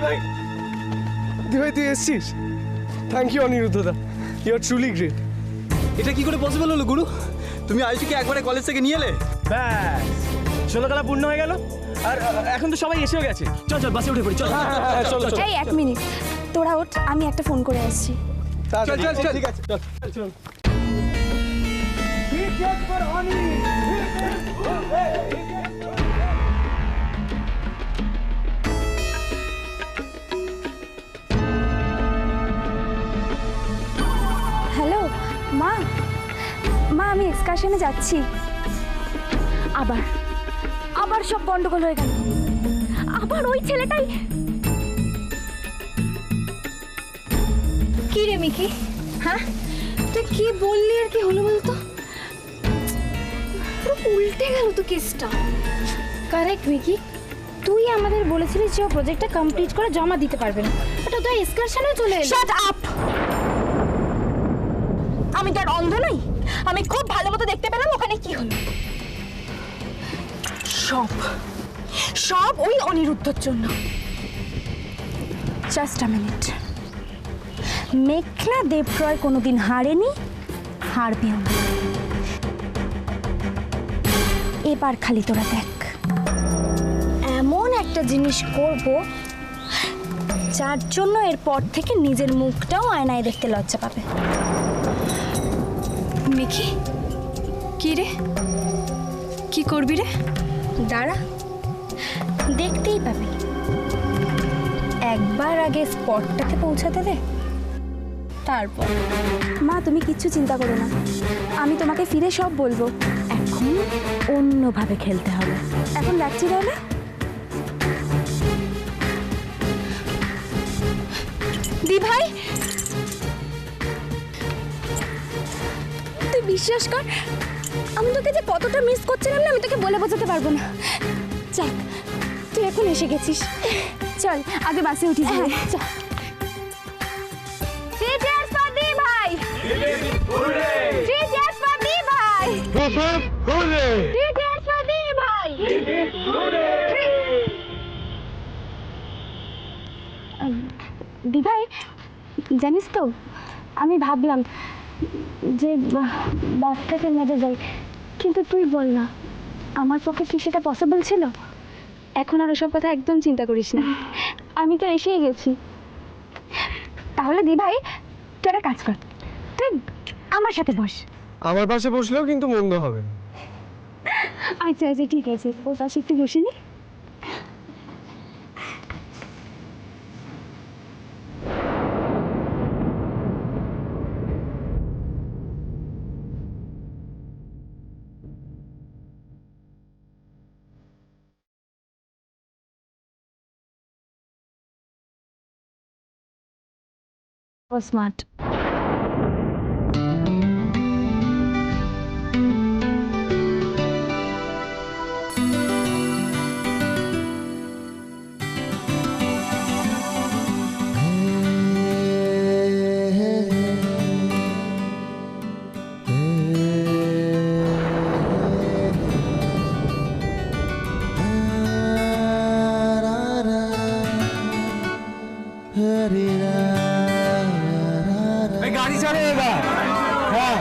ভাই তুই এসছিস? থ্যাংক ইউ অনিরুদ্ধদা, ইউ আর ট্রুলি গ্রেট। এটা কি করে পসিবল হলো গুরু? তুমি আয়ুষীকে একবারে কলেজ থেকে নিয়ে এলে? ব্যাস, ষোলোকালা পূর্ণ হয়ে গেল। আর এখন তো সবাই এসেও গেছে। চল চল বাসে উঠে পড়ি, চল। চল চল। এই 1 মিনিট, তোরা ওঠ, আমি একটা ফোন করে আসছি। চল চল চল, ঠিক আছে, চল চল। হ্যালো মা, আমি এক্সকারশনে যাচ্ছি। আবার সব গন্ডগোল হয়ে গেল। আবার ওই ছেলেটাই। কি রে মিকি, হ্যাঁ তুই কি বললি আর কি হলো বলতো? পুরো উল্টে গেল তো কেসটা। কারেক্ট মিকি, তুই আমাদের বলেছিলিস যে ও প্রজেক্টটা কমপ্লিট করে জমা দিতে পারবে না, বাট ও তো এক্সকারশনে চলে এলো। Shut up! আমি তো আর অন্ধ নই, আমি খুব ভালো মতো দেখতে পেলাম ওখানে কি হলো। সব ওই অনিরুদ্ধর জন্য। জাস্ট আ মিনিট, মেঘলা দেবরয় কোনোদিন হারেনি, হারবেও না। এবার খালি তোরা দেখ, এমন একটা জিনিস করব যার জন্য এরপর থেকে নিজের মুখটাও আয়নায় দেখতে লজ্জা পাবে। মিকি, কি রে, কি করবি রে? দাঁড়া, দেখতেই পাবি। একবার আগে স্পটটাতে পৌঁছাতে দে, তারপর। মা তুমি কিচ্ছু চিন্তা করো না, আমি তোমাকে ফিরে সব বলবো। এখন অন্যভাবে খেলতে হবে। এখন রাখছি তাহলে। দি ভাই, তুই বিশ্বাস কর, আমি তোকে যে কতটা মিস করছিলাম না, আমি তোকে বলে বোঝাতে পারবো না। যাক, তুই এখন এসে গেছিস। চল আগে বাসে উঠি। হ্যাঁ চল। দি ভাই, জানিস তো আমি ভাবলাম যে বাসটাকে মেরে যাই, কিন্তু তুই বল না, আমার পক্ষে কি সেটা পসিবল ছিল? এখন আর ওসব কথা একদম চিন্তা করিস না, আমি তো এসেই গেছি। তাহলে দি ভাই তুই একটা কাজ কর, তুই আমার সাথে বস। আমার পাশে বসলেও কিন্তু মন্দ হবে না। আচ্ছা আচ্ছা ঠিক আছে, ওর পাশে একটু বসে নি। স্মার্ট। গাড়ি চালাও এবার। হ্যাঁ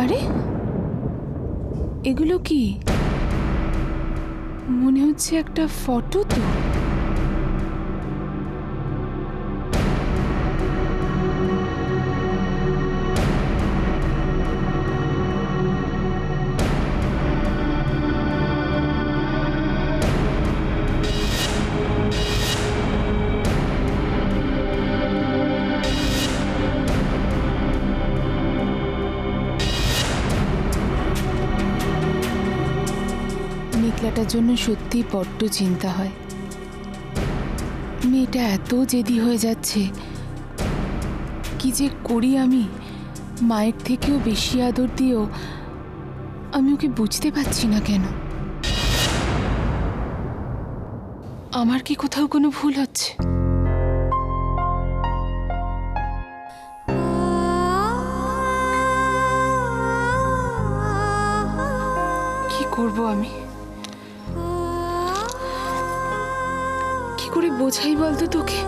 আরে এগুলো কি? মনে হচ্ছে একটা ফটো তো। ছেলেটার জন্য সত্যি বড্ড চিন্তা হয়। মেয়েটা এত জেদি হয়ে যাচ্ছে, কি যে করি আমি। মায়ের থেকেও বেশি আদর দিয়েও আমি ওকে বুঝতে পারছি না কেন। আমার কি কোথাও কোনো ভুল হচ্ছে? কি করব আমি? কি করে বোঝাই বলতো তোকে?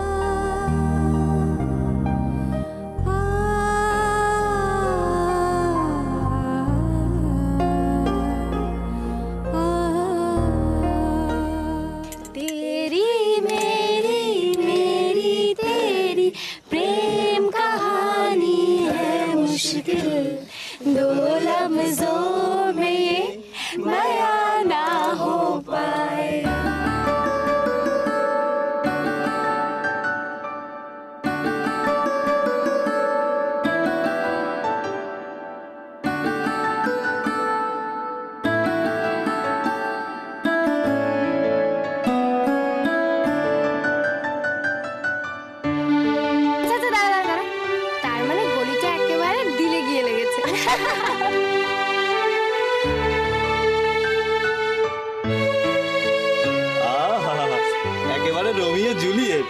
একেবারে রোমিও জুলিয়েট।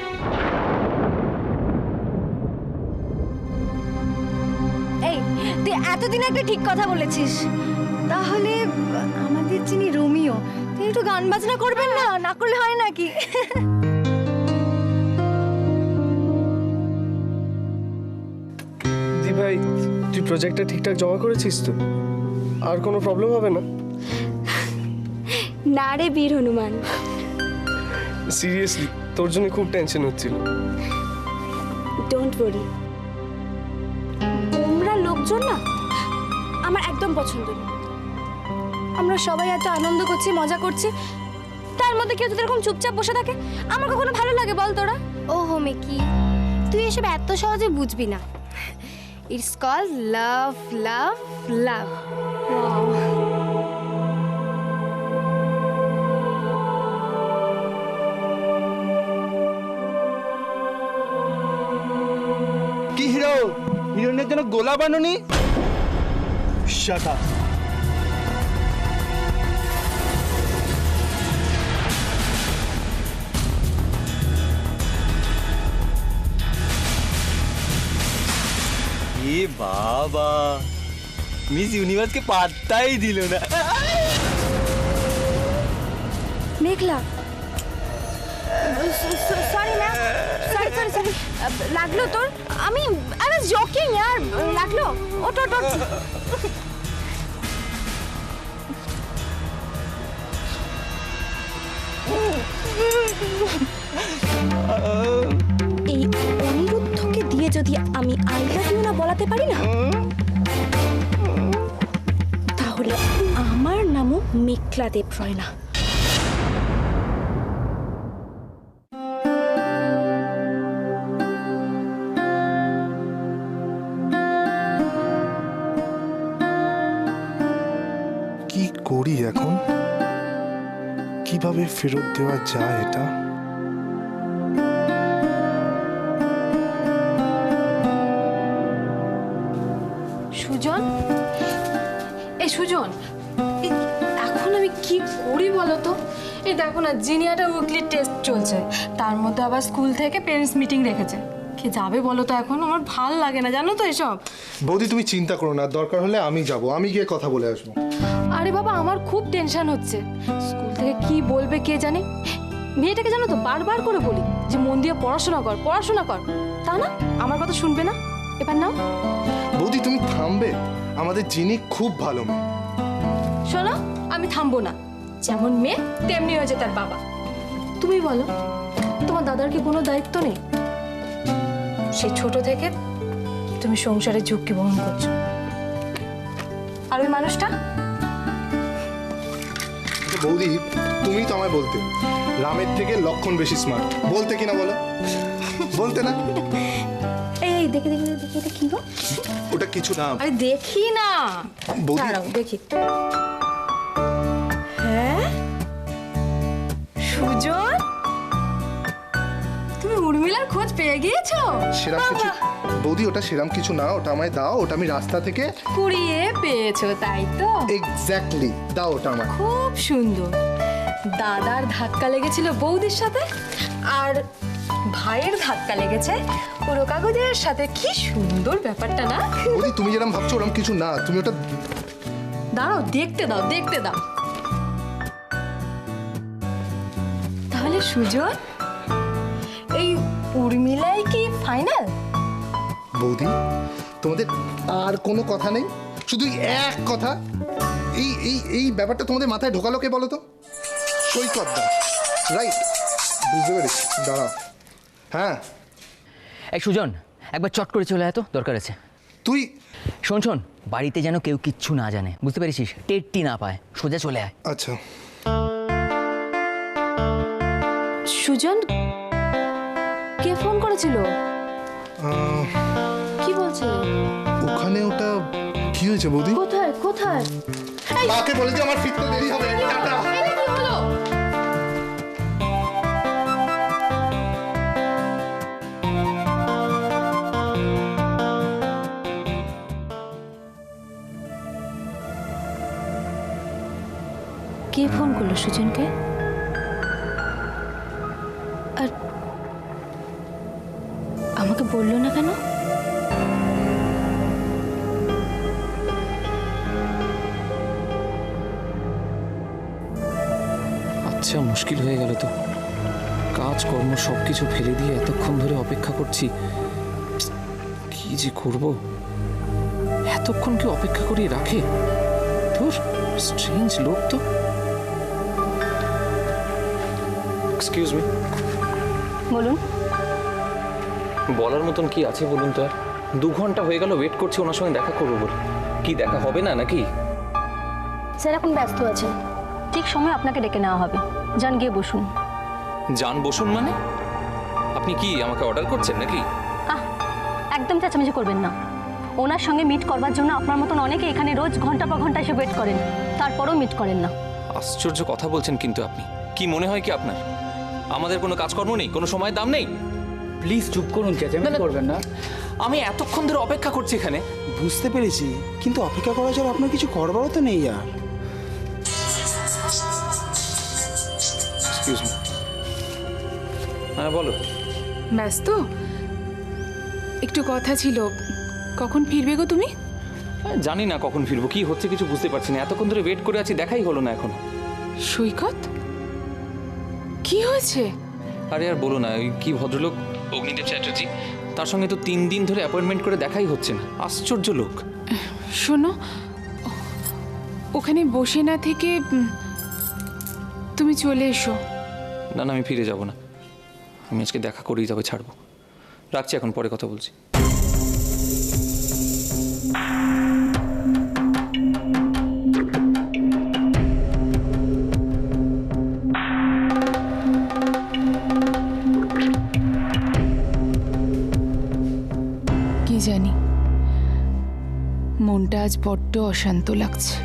এই তুই এতদিন একটা ঠিক কথা বলেছিস, তাহলে আমাদের যিনি রোমিও তিনি একটু গান বাজনা করবেন না? না করলে হয় নাকি? দি ভাই, তুই প্রজেক্টটা ঠিকঠাক জমা করেছিস তো? আর কোনো প্রবলেম হবে না? না রে বীর হনুমান, সিরিয়াসলি তোর জন্য খুব টেনশন হচ্ছিল। Don't worry. তোমরা লোকজন না আমার একদম পছন্দ না। আমরা সবাই এত আনন্দ করছি, মজা করছি, তার মধ্যে কেউ যদি এরকম চুপচাপ বসে থাকে, আমার কখনো ভালো লাগে বল তোরা? ও হোমে কি তুই এসব এত সহজে বুঝবি না। ইটস কল লাভ, লাভ, লাভ। কি হিরো, হিরোইনের জন্য গোলা বানানি? Shut up. এ বাবা, মিস ইউনিভার্সকে পাত্তাই দিল না। Meghla, sorry ma'am, sorry sorry sorry, লাগলো তোর? আমি আই ওয়াজ জোকিং यार, লাগলো? ওঠ ওঠ ওঠ। এই অনিরুদ্ধকে দিয়ে যদি আমি আই লাভ ইউ না বলাতে পারি না, তাহলে আমার নামও মেখলা দেবরয় না। কি করি এখন? কিভাবে ফেরত দেওয়া যায় এটা? সুজন, এই সুজন, এখন আমি কি করি বলো তো? এই দেখো না, জিনিয়াটা উইকলি টেস্ট চলছে, তার মধ্যে আবার স্কুল থেকে পেরেন্টস মিটিং রেখেছে। কে যাবে বলো তো? এখন আমার ভাল লাগে না, জানো তো এসব। বৌদি তুমি চিন্তা করো না, দরকার হলে আমি যাব, আমি গিয়ে কথা বলে আসবো। আরে বাবা, আমার খুব টেনশন হচ্ছে। স্কুল থেকে কি বলবে কে জানে। মেয়েটাকে জানো তো বারবার করে বলি যে মন দিয়ে পড়াশোনা কর, পড়াশোনা কর, তা না, আমার কথা শুনবে না। এবার নাও। বৌদি তুমি থামবে, আমাদের জিনি খুব ভালো মেয়ে। শোনো, আমি থামবো না। যেমন মেয়ে তেমনি হয়েছে তার বাবা। তুমি বলো, তোমার দাদার কি কোনো দায়িত্ব নেই? সে ছোট থেকে তুমি সংসারের ঝুঁকি বহন করছো। আর ওই মানুষটা? বৌদি তুমি তো আমায় বলতে রামের থেকে লক্ষণ বেশি স্মার্ট, বলতে কিনা বলো? বলতে না? এই দেখি দেখি দেখি, এটা কি গো? ওটা কিছু না। আরে দেখি না, বৌদি দাঁড়াও দেখি। হ্যাঁ, সুজন, তুমি উর্মিলার খোঁজ পেয়ে গিয়েছো? সেরাম কিছু বৌদি, ওটা সেরাম কিছু না, ওটা আমায় দাও, ওটা আমি রাস্তা থেকে কুড়িয়ে পেয়েছো তাই তো? এক্স্যাক্টলি, দাও ওটা আমায়। খুব সুন্দর। দাদার ধাক্কা লেগেছিল বৌদির সাথে, আর ভাইয়ের ধাক্কা লেগেছে পুরো কাগজের সাথে। কি সুন্দর ব্যাপারটা না? বৌদি তুমি যেরকম ভাবছো ওরকম কিছু না, তুমি ওটা দাঁড়াও, দেখতে দাও, দেখতে দাও। তাহলে সুজন, এই উর্মিলাই কি ফাইনাল? বৌদি তোমাদের আর কোনো কথা নেই, শুধু এক কথা, এই এই এই ব্যাপারটা তোমাদের মাথায় ঢোকালো কে বলো তো? সৈকত দা, রাইট? বুঝতে পেরেছি, দাঁড়াও। হ্যাঁ এই সুজন, একবার চট করে চলে আয় তো, দরকার আছে। তুই শোন শোন, বাড়িতে যেন কেউ কিচ্ছু না জানে, বুঝতে পেরেছিস? টেরটি না পায়, সোজা চলে আয়। আচ্ছা। সুজন, কে ফোন করেছিল? কি বলছে? ওখানে ওটা কি হয়েছে বৌদি? কোথায় কোথায়? মাকে বলে যে আমার ফিরতে দেরি হবে। টাটা। এটা কি হলো? কে ফোন করলো সুজনকে? আর আমাকে বললো না কেন? আচ্ছা, মুশকিল হয়ে গেল তো। কাজকর্ম সব কিছু ফেলে দিয়ে এতক্ষণ ধরে অপেক্ষা করছি, কি যে করব। এতক্ষণ কি অপেক্ষা করিয়ে রাখে? ধুর, স্ট্রেঞ্জ লোক তো। Excuse me. বলুন। বলার মতন কি আছে বলুন তো? আর 2 ঘন্টা হয়ে গেল ওয়েট করছি ওনার সঙ্গে দেখা করবো বলে। কি দেখা হবে না নাকি? স্যার এখন ব্যস্ত আছেন, ঠিক সময় আপনাকে ডেকে নেওয়া হবে। যান, গিয়ে বসুন। যান বসুন মানে? আপনি কি আমাকে অর্ডার করছেন নাকি? একদম চেঁচামেচি করবেন না। ওনার সঙ্গে মিট করবার জন্য আপনার মতন অনেকে এখানে রোজ ঘন্টা পর ঘন্টা এসে ওয়েট করেন, তারপরেও মিট করেন না। আশ্চর্য কথা বলছেন কিন্তু আপনি। কি মনে হয় কি আপনার আমাদের কোনো কাজকর্ম নেই, কোনো সময় দাম নেই? প্লিজ চুপ করুন, চেঁচামেচি করবেন না। আমি এতক্ষণ ধরে অপেক্ষা করছি এখানে। বুঝতে পেরেছি, কিন্তু অপেক্ষা করা ছাড়া আপনার কিছু করবারও তো নেই আর। Excuse me. হ্যাঁ বলো। ব্যস্ত? একটু কথা ছিল। কখন ফিরবে গো তুমি? জানি না কখন ফিরবো, কি হচ্ছে কিছু বুঝতে পারছি না। এতক্ষণ ধরে ওয়েট করে আছি, দেখাই হলো না এখন। সৈকত, কি হয়েছে? আরে আর বলো না, ওই কি ভদ্রলোক অগ্নিদেব চ্যাটার্জি, তার সঙ্গে তো 3 দিন ধরে অ্যাপয়েন্টমেন্ট করে দেখাই হচ্ছে না। আশ্চর্য লোক। শোনো, ওখানে বসে না থেকে তুমি চলে এসো। না না, আমি ফিরে যাব না। আমি আজকে দেখা করেই তবে ছাড়বো। রাখছি এখন, পরে কথা বলছি। কি জানি, মনটা আজ বড্ড অশান্ত লাগছে।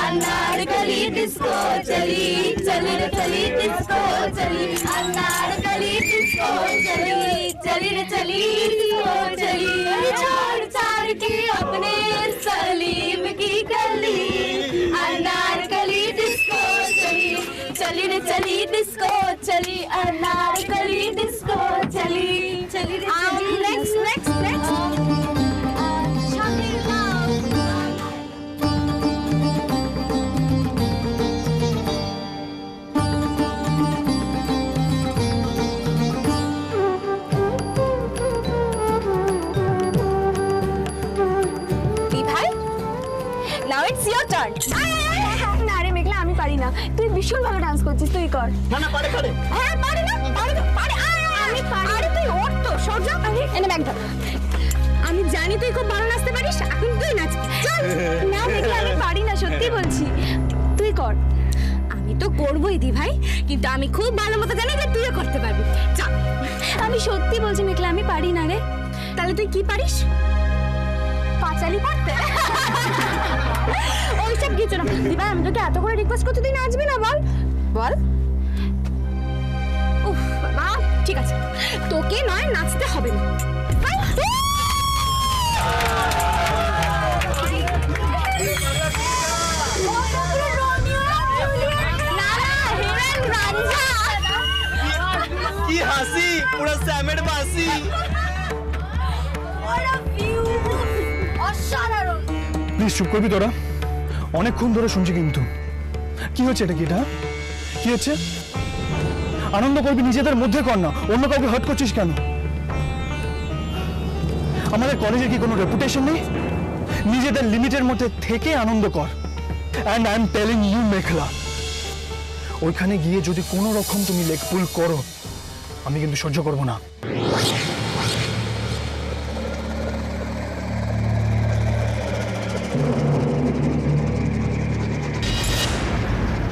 अनारकली डिस्को चली, चली रे चली डिस्को चली, अनारकली डिस्को चली, चली रे चली डिस्को चली, छोड़ छाड़ के अपने सलीम की गली, अनारकली डिस्को चली, चली रे चली डिस्को चली, अनारकली डिस्को चली, चली रे चली। नेक्स्ट नेक्स्ट नेक्स्ट না রে মেঘলা, আমি পারি না। তুই ভীষণ ভালো ডান্স করছিস, তুই কর। না না, পারে পারে। হ্যাঁ পারে না, পারে তো, পারে। আমি পারি। আরে তুই ওঠ তো, সোজা। এনে ব্যাগ ধর। আমি জানি তুই খুব ভালো নাচতে পারিস, এখন তুই নাচ। চল। না মেঘলা, আমি পারি না, সত্যি বলছি। তুই কর। আমি তো করবোই দি ভাই, কিন্তু আমি খুব ভালো মতো জানি যে তুইও করতে পারবি। চল। আমি সত্যি বলছি মেঘলা, আমি পারি না রে। তাহলে তুই কি পারিস? পাঁচালি পড়তে। ওইসব কিছু না দিভাই, আমি তোকে এত করে রিকোয়েস্ট করতে, তুই নাচবি না? বল বল। উফ বাবা, ঠিক আছে, তোকে নয় নাচতে হবে না। কি হাসি, পুরো স্যামের বাসি। প্লিজ চুপ করবি তোরা? অনেকক্ষণ ধরে শুনছি কিন্তু। কি হচ্ছে এটা? কি এটা? কি হচ্ছে? আনন্দ করবি নিজেদের মধ্যে কর না, অন্য কাউকে হার্ট করছিস কেন? আমাদের কলেজের কি কোনো রেপুটেশন নেই? নিজেদের লিমিটের মধ্যে থেকে আনন্দ কর। And I am telling you Mekhla, ওইখানে গিয়ে যদি কোনো রকম তুমি লেগ পুল করো, আমি কিন্তু সহ্য করবো না।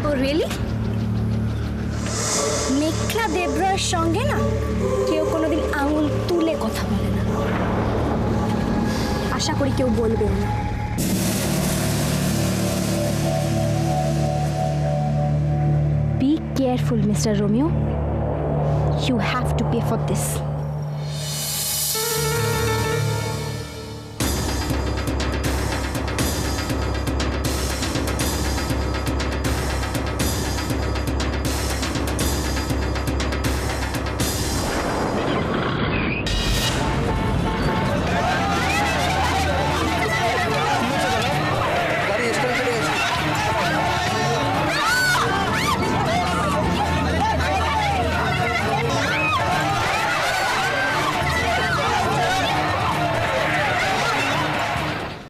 ও রিয়েলি? মেখলা দেবরয়ের সঙ্গে না কেউ কোনোদিন আঙুল তুলে কথা বলে না, আশা করি কেউ বলবেও না। Be careful, Mr. Romeo. You have to pay for this.